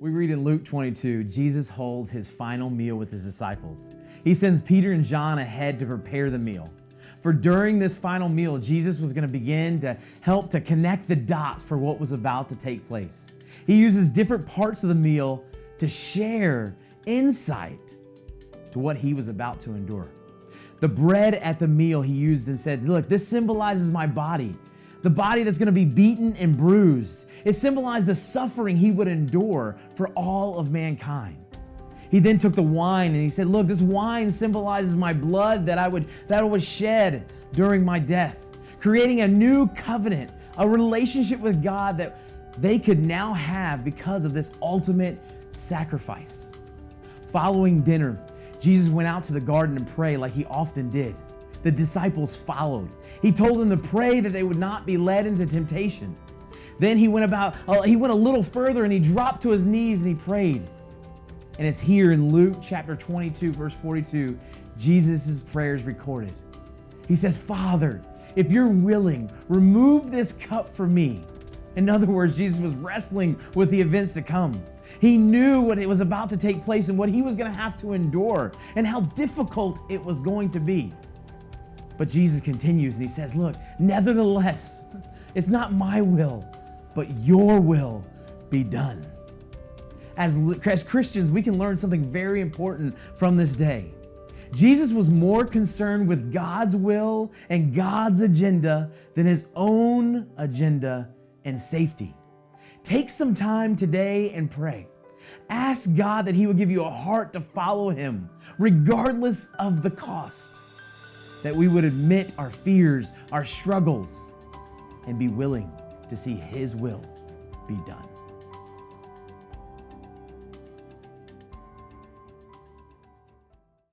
We read in Luke 22, Jesus holds his final meal with his disciples. He sends Peter and John ahead to prepare the meal. For during this final meal, Jesus was going to begin to help to connect the dots for what was about to take place. He uses different parts of the meal to share insight to what he was about to endure. The bread at the meal he used and said, look, this symbolizes my body, the body that's going to be beaten and bruised. It symbolized the suffering he would endure for all of mankind. He then took the wine and he said, look, this wine symbolizes my blood that I would shed during my death, creating a new covenant, a relationship with God that they could now have because of this ultimate sacrifice. Following dinner, Jesus went out to the garden and prayed like he often did. The disciples followed. He told them to pray that they would not be led into temptation. Then he went a little further and he dropped to his knees and he prayed. And it's here in Luke chapter 22, verse 42, Jesus' prayers recorded. He says, Father, if you're willing, remove this cup from me. In other words, Jesus was wrestling with the events to come. He knew what it was about to take place and what he was going to have to endure and how difficult it was going to be. But Jesus continues and he says, look, nevertheless, it's not my will, but your will be done. As Christians, we can learn something very important from this day. Jesus was more concerned with God's will and God's agenda than his own agenda and safety. Take some time today and pray. Ask God that he would give you a heart to follow him, regardless of the cost. That we would admit our fears, our struggles, and be willing to see his will be done.